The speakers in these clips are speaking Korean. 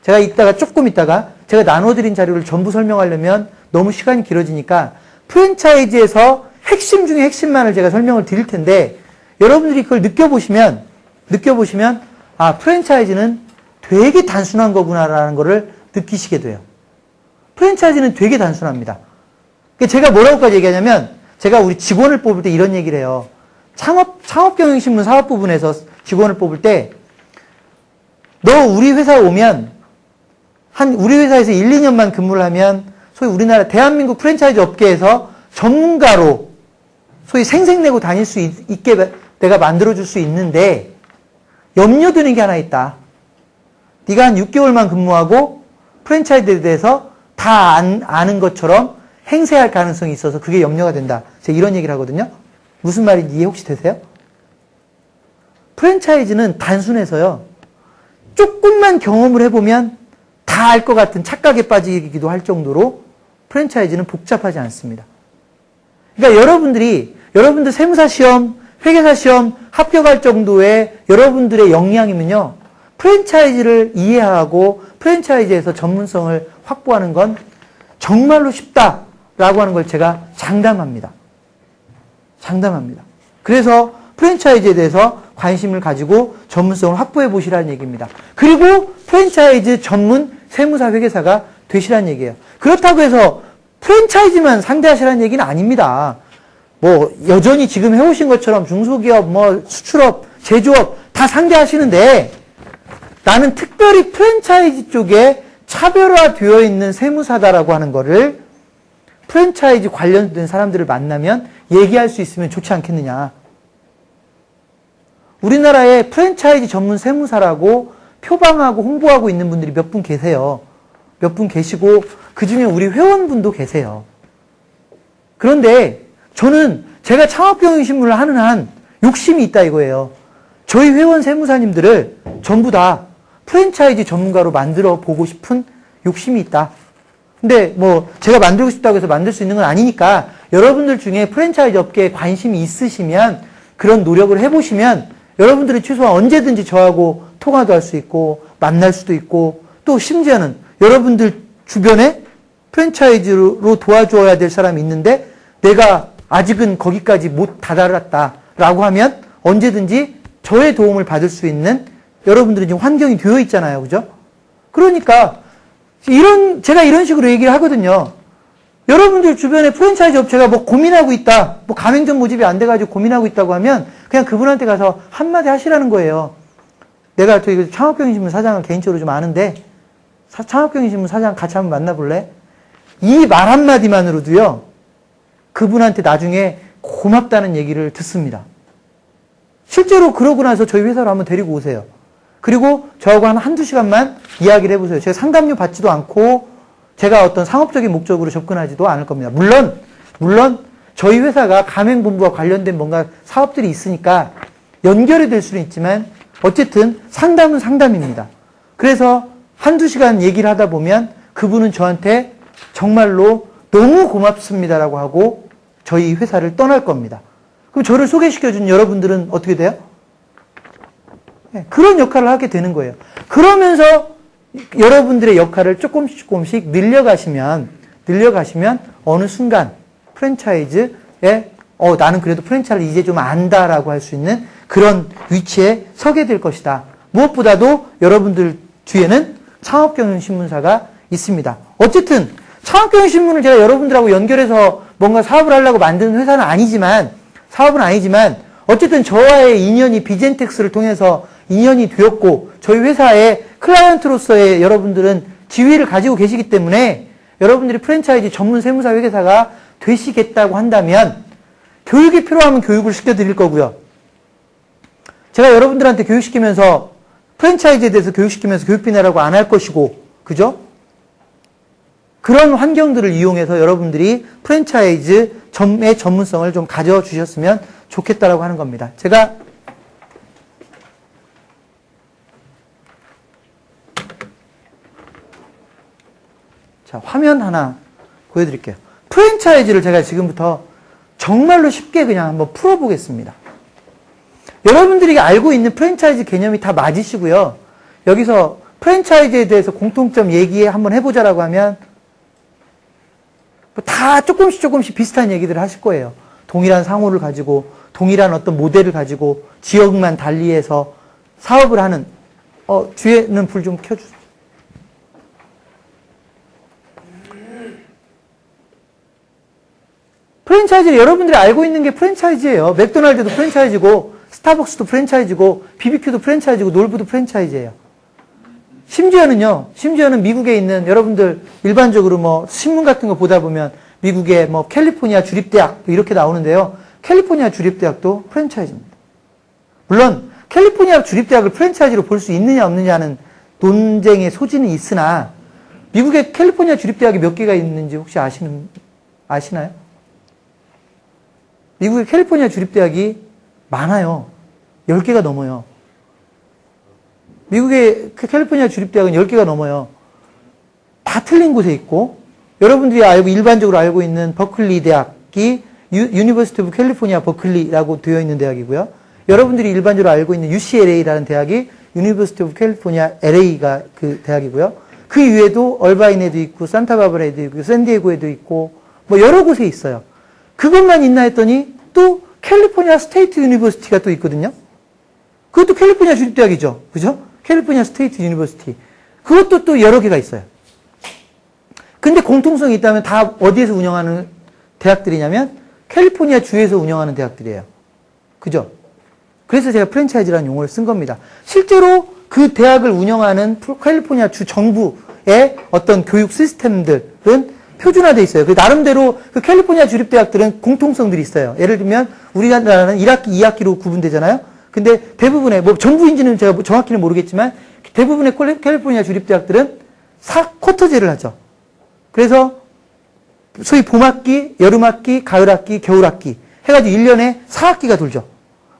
제가 조금 있다가 제가 나눠드린 자료를 전부 설명하려면 너무 시간이 길어지니까 프랜차이즈에서 핵심 중에 핵심만을 제가 설명을 드릴 텐데 여러분들이 그걸 느껴보시면 아, 프랜차이즈는 되게 단순한 거구나라는 거를 느끼시게 돼요. 프랜차이즈는 되게 단순합니다. 제가 뭐라고까지 얘기하냐면 제가 우리 직원을 뽑을 때 이런 얘기를 해요. 창업경영신문 사업 부분에서 직원을 뽑을 때 너 우리 회사에 오면 우리 회사에서 1, 2년만 근무를 하면 소위 우리나라 대한민국 프랜차이즈 업계에서 전문가로 소위 생색내고 다닐 수 있게 내가 만들어줄 수 있는데 염려되는 게 하나 있다. 네가 한 6개월만 근무하고 프랜차이즈에 대해서 다 아는 것처럼 행세할 가능성이 있어서 그게 염려가 된다. 제가 이런 얘기를 하거든요. 무슨 말인지 이해 혹시 되세요? 프랜차이즈는 단순해서요. 조금만 경험을 해보면 다 알 것 같은 착각에 빠지기도 할 정도로 프랜차이즈는 복잡하지 않습니다. 그러니까 여러분들 세무사 시험, 회계사 시험 합격할 정도의 여러분들의 역량이면요. 프랜차이즈를 이해하고 프랜차이즈에서 전문성을 확보하는 건 정말로 쉽다라고 하는 걸 제가 장담합니다. 그래서 프랜차이즈에 대해서 관심을 가지고 전문성을 확보해 보시라는 얘기입니다. 그리고 프랜차이즈 전문 세무사 회계사가 되시라는 얘기예요. 그렇다고 해서 프랜차이즈만 상대하시라는 얘기는 아닙니다. 뭐 여전히 지금 해오신 것처럼 중소기업, 수출업, 제조업 다 상대하시는데 나는 특별히 프랜차이즈 쪽에 차별화되어 있는 세무사다라고 하는 거를 프랜차이즈 관련된 사람들을 만나면 얘기할 수 있으면 좋지 않겠느냐. 우리나라에 프랜차이즈 전문 세무사라고 표방하고 홍보하고 있는 분들이 몇 분 계세요. 몇 분 계시고 그 중에 우리 회원분도 계세요. 그런데 저는 제가 창업경영신문을 하는 한 욕심이 있다 이거예요. 저희 회원 세무사님들을 전부 다 프랜차이즈 전문가로 만들어 보고 싶은 욕심이 있다. 근데 제가 만들고 싶다고 해서 만들 수 있는 건 아니니까 여러분들 중에 프랜차이즈 업계에 관심이 있으시면 그런 노력을 해보시면 여러분들이 최소한 언제든지 저하고 통화도 할 수 있고 만날 수도 있고 또 심지어는 여러분들 주변에 프랜차이즈로 도와줘야 될 사람이 있는데 내가 아직은 거기까지 못 다다랐다라고 하면 언제든지 저의 도움을 받을 수 있는 여러분들은 지금 환경이 되어 있잖아요. 그죠? 그러니까 제가 이런 식으로 얘기를 하거든요. 여러분들 주변에 프랜차이즈 업체가 고민하고 있다. 가맹점 모집이 안 돼가지고 고민하고 있다고 하면 그냥 그분한테 가서 한마디 하시라는 거예요. 내가 저희 창업경영신문 사장을 개인적으로 좀 아는데 창업경영신문 사장 같이 한번 만나볼래? 이 말 한마디만으로도요. 그분한테 나중에 고맙다는 얘기를 듣습니다. 실제로 그러고 나서 저희 회사로 한번 데리고 오세요. 그리고 저하고 한두 시간만 이야기를 해보세요. 제가 상담료 받지도 않고 제가 어떤 상업적인 목적으로 접근하지도 않을 겁니다. 물론 저희 회사가 가맹본부와 관련된 뭔가 사업들이 있으니까 연결이 될 수는 있지만 어쨌든 상담은 상담입니다. 그래서 한두 시간 얘기를 하다 보면 그분은 저한테 정말로 너무 고맙습니다라고 하고 저희 회사를 떠날 겁니다. 그럼 저를 소개시켜준 여러분들은 어떻게 돼요? 그런 역할을 하게 되는 거예요. 그러면서 여러분들의 역할을 조금씩 늘려가시면 어느 순간 프랜차이즈에 나는 그래도 프랜차이즈를 이제 좀 안다라고 할 수 있는 그런 위치에 서게 될 것이다. 무엇보다도 여러분들 뒤에는 창업경영신문사가 있습니다. 어쨌든 창업경영신문을 제가 여러분들하고 연결해서 뭔가 사업을 하려고 만든 사업은 아니지만 어쨌든 저와의 인연이 비젠텍스를 통해서 인연이 되었고 저희 회사의 클라이언트로서의 여러분들은 지위를 가지고 계시기 때문에 여러분들이 프랜차이즈 전문 세무사 회계사가 되시겠다고 한다면 교육이 필요하면 교육을 시켜드릴 거고요. 제가 여러분들한테 교육시키면서 프랜차이즈에 대해서 교육시키면서 교육비 내라고 안 할 것이고 그죠? 그런 환경들을 이용해서 여러분들이 프랜차이즈의 전문성을 좀 가져주셨으면 좋겠다라고 하는 겁니다. 제가 화면 하나 보여드릴게요. 프랜차이즈를 제가 지금부터 정말로 쉽게 그냥 한번 풀어보겠습니다. 여러분들이 알고 있는 프랜차이즈 개념이 다 맞으시고요. 여기서 프랜차이즈에 대해서 공통점 얘기 한번 해보자라고 하면 다 조금씩 비슷한 얘기들을 하실 거예요. 동일한 상호를 가지고 동일한 어떤 모델을 가지고 지역만 달리해서 사업을 하는 뒤에는 불 좀 켜주세요. 프랜차이즈를 여러분들이 알고 있는 게 프랜차이즈예요. 맥도날드도 프랜차이즈고 스타벅스도 프랜차이즈고 BBQ도 프랜차이즈고 놀부도 프랜차이즈예요. 심지어는 미국에 있는 여러분들 일반적으로 뭐 신문 같은 거 보다 보면 미국의 뭐 캘리포니아 주립대학 이렇게 나오는데요. 캘리포니아 주립대학도 프랜차이즈입니다. 물론 캘리포니아 주립대학을 프랜차이즈로 볼 수 있느냐 없느냐는 논쟁의 소지는 있으나 미국의 캘리포니아 주립대학이 몇 개가 있는지 혹시 아시나요? 미국의 캘리포니아 주립대학이 많아요. 10개가 넘어요. 미국의 캘리포니아 주립대학은 10개가 넘어요. 다 틀린 곳에 있고 여러분들이 일반적으로 알고 있는 버클리 대학이 유니버시티 오브 캘리포니아 버클리라고 되어 있는 대학이고요. 여러분들이 일반적으로 알고 있는 UCLA라는 대학이 유니버시티 오브 캘리포니아 LA가 그 대학이고요. 그 이외에도 얼바인에도 있고 산타바바라에도 있고 샌디에고에도 있고 뭐 여러 곳에 있어요. 그것만 있나 했더니 또 캘리포니아 스테이트 유니버시티가 또 있거든요. 그것도 캘리포니아 주립대학이죠. 그죠? 캘리포니아 스테이트 유니버시티. 그것도 또 여러 개가 있어요. 근데 공통성이 있다면 다 어디에서 운영하는 대학들이냐면 캘리포니아 주에서 운영하는 대학들이에요. 그죠? 그래서 제가 프랜차이즈라는 용어를 쓴 겁니다. 실제로 그 대학을 운영하는 캘리포니아 주 정부의 어떤 교육 시스템들은 표준화되어 있어요. 나름대로 그 캘리포니아 주립대학들은 공통성들이 있어요. 예를 들면 우리나라는 1학기, 2학기로 구분되잖아요. 근데 대부분의 뭐 전부인지는 제가 정확히는 모르겠지만 대부분의 캘리포니아 주립대학들은 4쿼터제를 하죠. 그래서 소위 봄학기, 여름학기, 가을학기, 겨울학기 해가지고 1년에 4학기가 돌죠.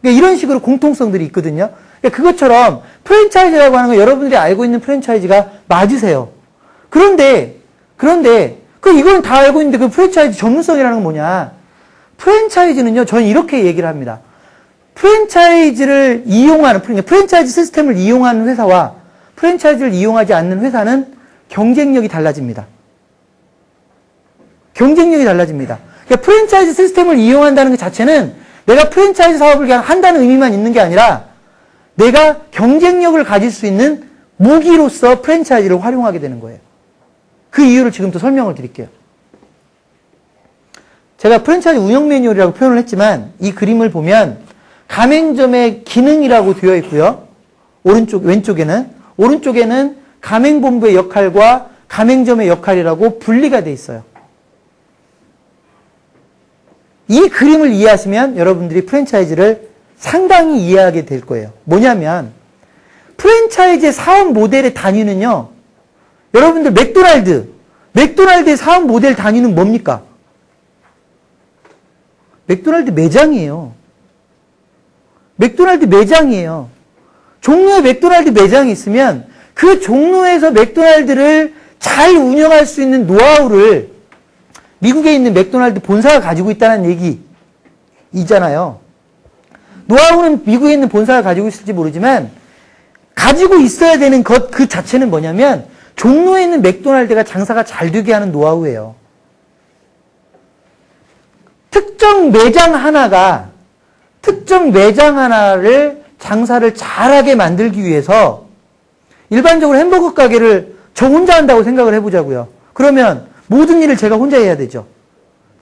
그러니까 이런 식으로 공통성들이 있거든요. 그러니까 그것처럼 프랜차이즈라고 하는 건 여러분들이 알고 있는 프랜차이즈가 맞으세요. 그런데 이건 다 알고 있는데 그 프랜차이즈 전문성이라는 건 뭐냐? 프랜차이즈는요, 저는 이렇게 얘기를 합니다. 프랜차이즈를 이용하는, 프랜차이즈 시스템을 이용하는 회사와 프랜차이즈를 이용하지 않는 회사는 경쟁력이 달라집니다. 그러니까 프랜차이즈 시스템을 이용한다는 것 자체는 내가 프랜차이즈 사업을 그냥 한다는 의미만 있는 게 아니라 내가 경쟁력을 가질 수 있는 무기로서 프랜차이즈를 활용하게 되는 거예요. 그 이유를 지금부터 설명을 드릴게요. 제가 프랜차이즈 운영 매뉴얼이라고 표현을 했지만 이 그림을 보면 가맹점의 기능이라고 되어 있고요. 오른쪽에는 가맹본부의 역할과 가맹점의 역할이라고 분리가 되어 있어요. 이 그림을 이해하시면 여러분들이 프랜차이즈를 상당히 이해하게 될 거예요. 뭐냐면 프랜차이즈의 사업 모델의 단위는요. 여러분들 맥도날드의 사업 모델 단위는 뭡니까? 맥도날드 매장이에요. 종로에 맥도날드 매장이 있으면 그 종로에서 맥도날드를 잘 운영할 수 있는 노하우를 미국에 있는 맥도날드 본사가 가지고 있다는 얘기이잖아요. 노하우는 미국에 있는 본사가 가지고 있을지 모르지만 가지고 있어야 되는 것 그 자체는 뭐냐면 종로에 있는 맥도날드가 장사가 잘 되게 하는 노하우예요. 특정 매장 하나를 장사를 잘하게 만들기 위해서 일반적으로 햄버거 가게를 저 혼자 한다고 생각을 해보자고요. 그러면 모든 일을 제가 혼자 해야 되죠.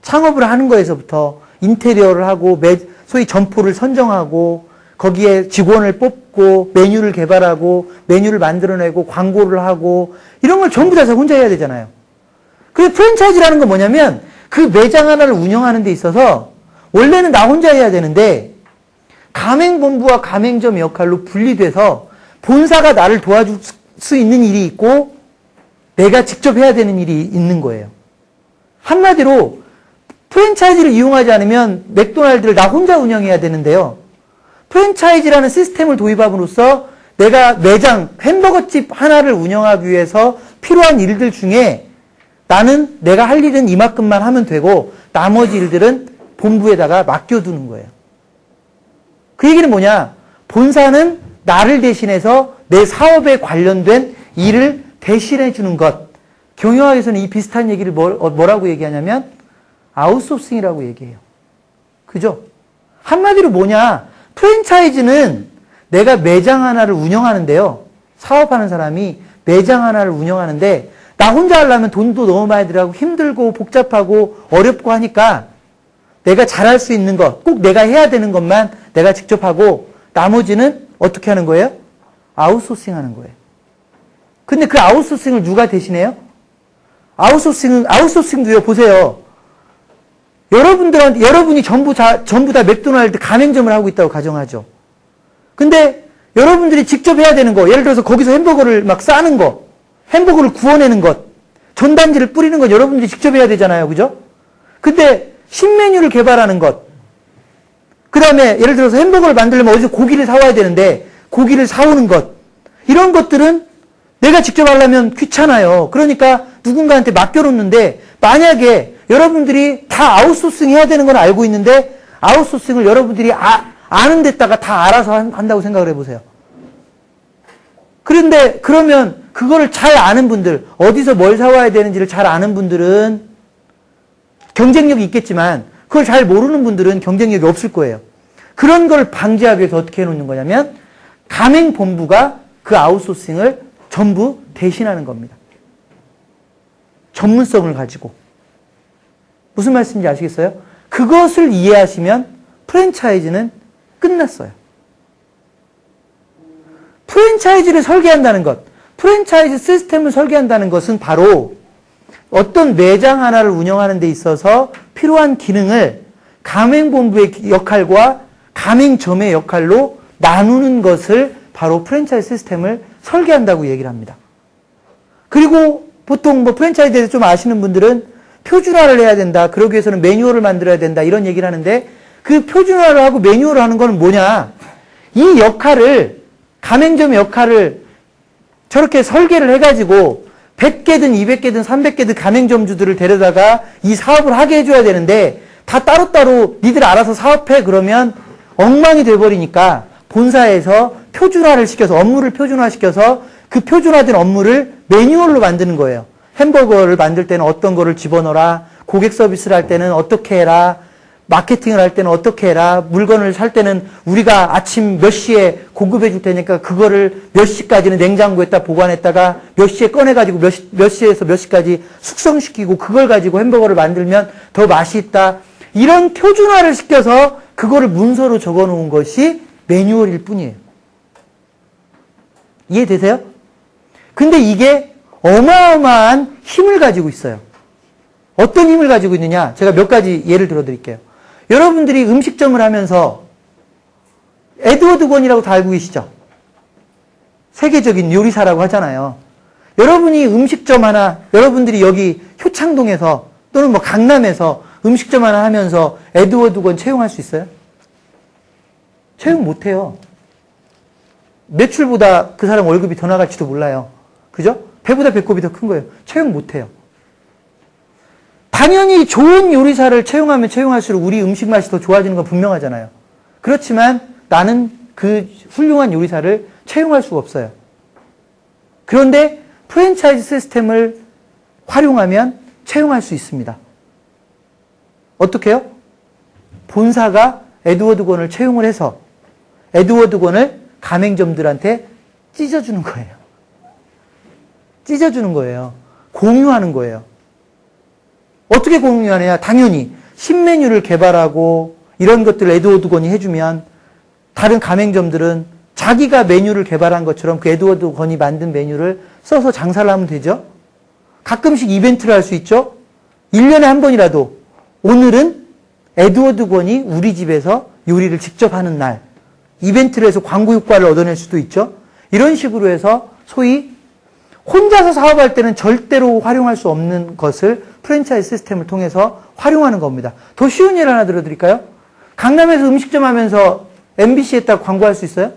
창업을 하는 거에서부터 인테리어를 하고 소위 점포를 선정하고 거기에 직원을 뽑고 메뉴를 개발하고 메뉴를 만들어내고 광고를 하고 이런 걸 전부 다 제가 혼자 해야 되잖아요. 그래서 프랜차이즈라는 건 뭐냐면 그 매장 하나를 운영하는 데 있어서 원래는 나 혼자 해야 되는데 가맹본부와 가맹점 역할로 분리돼서 본사가 나를 도와줄 수 있는 일이 있고 내가 직접 해야 되는 일이 있는 거예요. 한마디로 프랜차이즈를 이용하지 않으면 맥도날드를 나 혼자 운영해야 되는데요. 프랜차이즈라는 시스템을 도입함으로써 내가 매장, 햄버거집 하나를 운영하기 위해서 필요한 일들 중에 나는 내가 할 일은 이만큼만 하면 되고 나머지 일들은 본부에다가 맡겨두는 거예요. 그 얘기는 뭐냐? 본사는 나를 대신해서 내 사업에 관련된 일을 대신해 주는 것. 경영학에서는 이 비슷한 얘기를 뭐라고 얘기하냐면 아웃소싱이라고 얘기해요. 그죠? 한마디로 뭐냐? 프랜차이즈는 내가 매장 하나를 운영하는데요. 사업하는 사람이 매장 하나를 운영하는데 나 혼자 하려면 돈도 너무 많이 들어가고 힘들고 복잡하고 어렵고 하니까 내가 잘할 수 있는 것, 꼭 내가 해야 되는 것만 내가 직접 하고 나머지는 어떻게 하는 거예요? 아웃소싱 하는 거예요. 근데 그 아웃소싱을 누가 대신해요? 아웃소싱도요, 보세요. 여러분이 전부 다 맥도날드 가맹점을 하고 있다고 가정하죠. 근데 여러분들이 직접 해야 되는 거, 예를 들어서 거기서 햄버거를 막 싸는 거, 햄버거를 구워내는 것, 전단지를 뿌리는 것 여러분들이 직접 해야 되잖아요. 그죠? 근데 신메뉴를 개발하는 것, 그 다음에 예를 들어서 햄버거를 만들려면 어디서 고기를 사와야 되는데 고기를 사오는 것, 이런 것들은 내가 직접 하려면 귀찮아요. 그러니까 누군가한테 맡겨놓는데 만약에 여러분들이 다 아웃소싱 해야 되는 건 알고 있는데 아웃소싱을 여러분들이 아는 데다가 다 알아서 한다고 생각을 해보세요. 그런데 그러면 그거를 잘 아는 분들, 어디서 뭘 사와야 되는지를 잘 아는 분들은 경쟁력이 있겠지만 그걸 잘 모르는 분들은 경쟁력이 없을 거예요. 그런 걸 방지하기 위해서 어떻게 해놓는 거냐면 가맹본부가 그 아웃소싱을 전부 대신하는 겁니다. 전문성을 가지고. 무슨 말씀인지 아시겠어요? 그것을 이해하시면 프랜차이즈는 끝났어요. 프랜차이즈를 설계한다는 것, 프랜차이즈 시스템을 설계한다는 것은 바로 어떤 매장 하나를 운영하는 데 있어서 필요한 기능을 가맹본부의 역할과 가맹점의 역할로 나누는 것을 바로 프랜차이즈 시스템을 설계한다고 얘기를 합니다. 그리고 보통 프랜차이즈에 대해서 좀 아시는 분들은 표준화를 해야 된다. 그러기 위해서는 매뉴얼을 만들어야 된다. 이런 얘기를 하는데 그 표준화를 하고 매뉴얼을 하는 건 뭐냐? 이 역할을, 가맹점의 역할을 저렇게 설계를 해가지고 100개든 200개든 300개든 가맹점주들을 데려다가 이 사업을 하게 해줘야 되는데 다 따로따로 니들 알아서 사업해 그러면 엉망이 돼버리니까 본사에서 표준화를 시켜서 업무를 표준화시켜서 그 표준화된 업무를 매뉴얼로 만드는 거예요. 햄버거를 만들 때는 어떤 거를 집어넣어라. 고객 서비스를 할 때는 어떻게 해라. 마케팅을 할 때는 어떻게 해라. 물건을 살 때는 우리가 아침 몇 시에 공급해 줄 테니까 그거를 몇 시까지는 냉장고에다 보관했다가 몇 시에 꺼내가지고 몇 시에서 몇 시까지 숙성시키고 그걸 가지고 햄버거를 만들면 더 맛이 있다. 이런 표준화를 시켜서 그거를 문서로 적어 놓은 것이 매뉴얼일 뿐이에요. 이해되세요? 근데 이게 어마어마한 힘을 가지고 있어요. 어떤 힘을 가지고 있느냐? 제가 몇 가지 예를 들어 드릴게요. 여러분들이 음식점을 하면서 에드워드 권이라고 다 알고 계시죠? 세계적인 요리사라고 하잖아요. 여러분이 음식점 하나, 여러분들이 여기 효창동에서 또는 강남에서 음식점 하나 하면서 에드워드 권 채용할 수 있어요? 채용 못해요. 매출보다 그 사람 월급이 더 나갈지도 몰라요. 그죠? 배보다 배꼽이 더 큰 거예요. 채용 못해요. 당연히 좋은 요리사를 채용하면 채용할수록 우리 음식 맛이 더 좋아지는 건 분명하잖아요. 그렇지만 나는 그 훌륭한 요리사를 채용할 수가 없어요. 그런데 프랜차이즈 시스템을 활용하면 채용할 수 있습니다. 어떻게 해요? 본사가 에드워드 권을 채용을 해서 에드워드 권을 가맹점들한테 찢어주는 거예요. 찢어주는 거예요. 공유하는 거예요. 어떻게 공유하느냐? 당연히 신메뉴를 개발하고 이런 것들을 에드워드 권이 해주면 다른 가맹점들은 자기가 메뉴를 개발한 것처럼 그 에드워드 권이 만든 메뉴를 써서 장사를 하면 되죠. 가끔씩 이벤트를 할 수 있죠. 1년에 한 번이라도 오늘은 에드워드 권이 우리 집에서 요리를 직접 하는 날 이벤트를 해서 광고 효과를 얻어낼 수도 있죠. 이런 식으로 해서 소위 혼자서 사업할 때는 절대로 활용할 수 없는 것을 프랜차이즈 시스템을 통해서 활용하는 겁니다. 더 쉬운 예를 하나 들어드릴까요? 강남에서 음식점 하면서 MBC에다 광고할 수 있어요?